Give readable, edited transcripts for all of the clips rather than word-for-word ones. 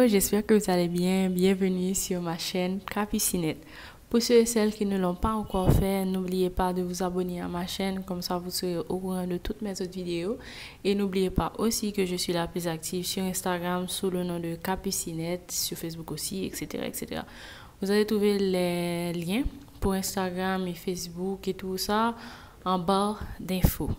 Hello, j'espère que vous allez bien. Bienvenue sur ma chaîne Capucinette. Pour ceux et celles qui ne l'ont pas encore fait, n'oubliez pas de vous abonner à ma chaîne, comme ça vous serez au courant de toutes mes autres vidéos. Et n'oubliez pas aussi que je suis la plus active sur Instagram sous le nom de Capucinette, sur Facebook aussi, etc., etc. Vous allez trouver les liens pour Instagram et Facebook et tout ça en barre d'infos.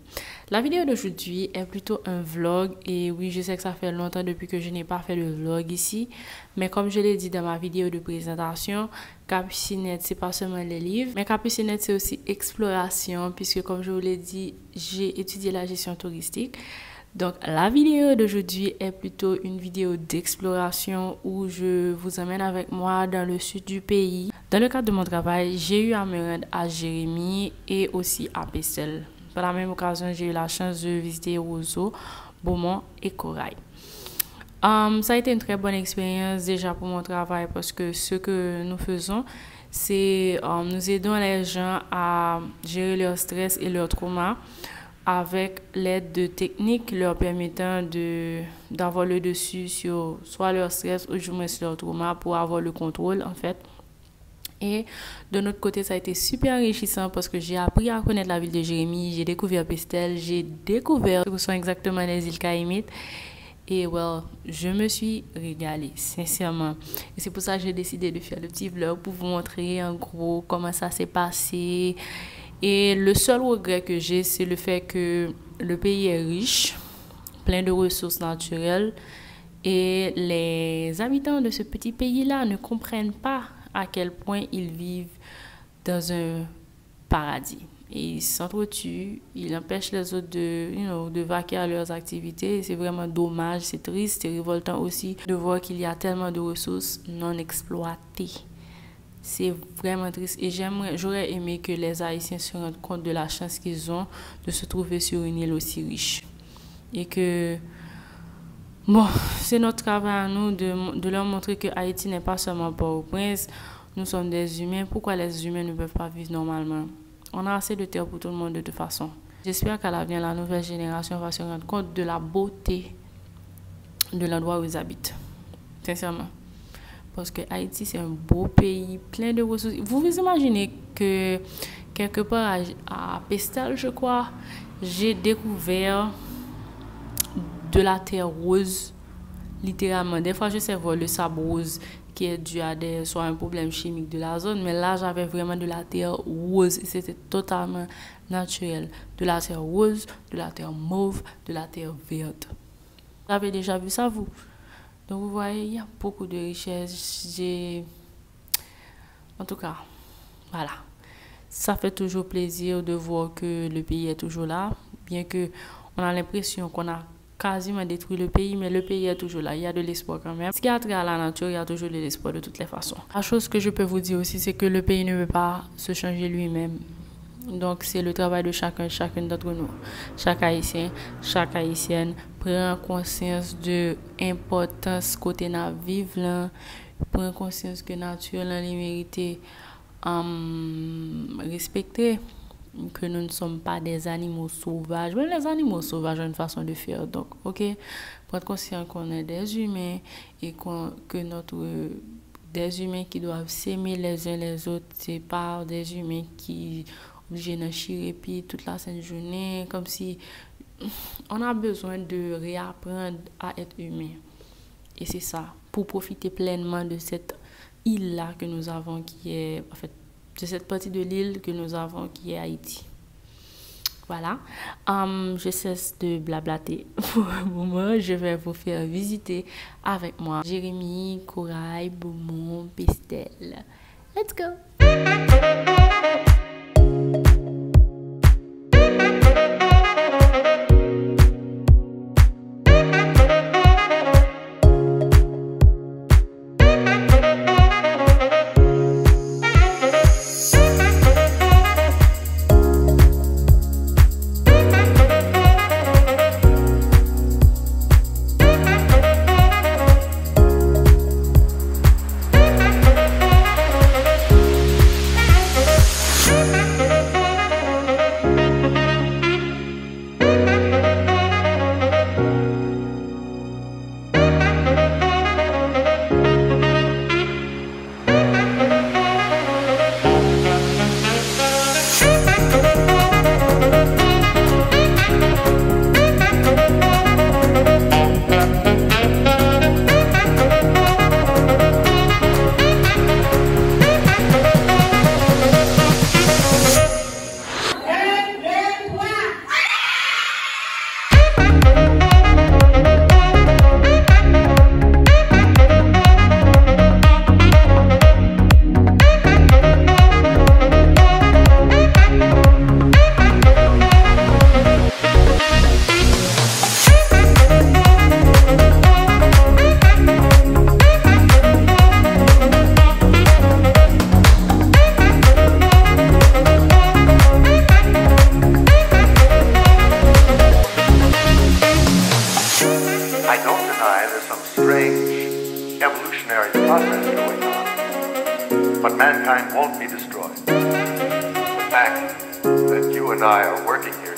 La vidéo d'aujourd'hui est plutôt un vlog et oui, je sais que ça fait longtemps depuis que je n'ai pas fait de vlog ici, mais comme je l'ai dit dans ma vidéo de présentation, Capucinette, c'est pas seulement les livres, mais Capucinette, c'est aussi exploration, puisque comme je vous l'ai dit, j'ai étudié la gestion touristique. Donc, la vidéo d'aujourd'hui est plutôt une vidéo d'exploration où je vous emmène avec moi dans le sud du pays. Dans le cadre de mon travail, j'ai eu à me rendre à Jérémie et aussi à Pestel. Par la même occasion, j'ai eu la chance de visiter Roseau, Beaumont et Corail. Ça a été une très bonne expérience déjà pour mon travail parce que ce que nous faisons, c'est nous aidons les gens à gérer leur stress et leur trauma avec l'aide de techniques leur permettant d'avoir le dessus sur soit leur stress ou du moins sur leur trauma pour avoir le contrôle en fait. Et de notre côté, ça a été super enrichissant parce que j'ai appris à connaître la ville de Jérémie, j'ai découvert Pestel, j'ai découvert où sont exactement les îles Caïmites. Et je me suis régalée, sincèrement. Et c'est pour ça que j'ai décidé de faire le petit vlog pour vous montrer en gros comment ça s'est passé. Et le seul regret que j'ai, c'est le fait que le pays est riche, plein de ressources naturelles. Et les habitants de ce petit pays-là ne comprennent pas à quel point ils vivent dans un paradis. Et ils s'entretuent, ils empêchent les autres de vaquer à leurs activités. C'est vraiment dommage, c'est triste, c'est révoltant aussi de voir qu'il y a tellement de ressources non exploitées. C'est vraiment triste et j'aurais aimé que les Haïtiens se rendent compte de la chance qu'ils ont de se trouver sur une île aussi riche. Et que, c'est notre travail à nous de leur montrer que Haïti n'est pas seulement Port-au-Prince, nous sommes des humains. Pourquoi les humains ne peuvent pas vivre normalement? On a assez de terre pour tout le monde de toute façon. J'espère qu'à l'avenir, la nouvelle génération va se rendre compte de la beauté de l'endroit où ils habitent. Sincèrement. Parce que Haïti, c'est un beau pays, plein de ressources. Vous vous imaginez que quelque part à Pestel, je crois, j'ai découvert de la terre rose, littéralement. Des fois, je sais voir le sable rose qui est dû à soit un problème chimique de la zone, mais là, j'avais vraiment de la terre rose et c'était totalement naturel. De la terre rose, de la terre mauve, de la terre verte. Vous avez déjà vu ça, vous? Donc, vous voyez, il y a beaucoup de richesses. En tout cas, voilà. Ça fait toujours plaisir de voir que le pays est toujours là. Bien que on a l'impression qu'on a quasiment détruit le pays, mais le pays est toujours là. Il y a de l'espoir quand même. Ce qui a trait à la nature, il y a toujours de l'espoir de toutes les façons. La chose que je peux vous dire aussi, c'est que le pays ne veut pas se changer lui-même. Donc, c'est le travail de chacune d'entre nous. Chaque Haïtien, chaque Haïtienne prend conscience de l'importance côté na vivre là, prend conscience que la nature là les mérite respecter, que nous ne sommes pas des animaux sauvages. Même les animaux sauvages ont une façon de faire. Donc, prendre conscience qu'on est des humains et des humains qui doivent s'aimer les uns les autres. C'est pas des humains qui obligés de chier et puis toute la sainte journée, comme si on a besoin de réapprendre à être humain. Et c'est ça, pour profiter pleinement de cette île-là que nous avons, qui est, en fait, de cette partie de l'île que nous avons, qui est Haïti. Voilà, je cesse de blablater. Pour un moment, je vais vous faire visiter avec moi Jérémie, Corail, Beaumont, Pestel. Let's go! but mankind won't be destroyed. The fact that you and I are working here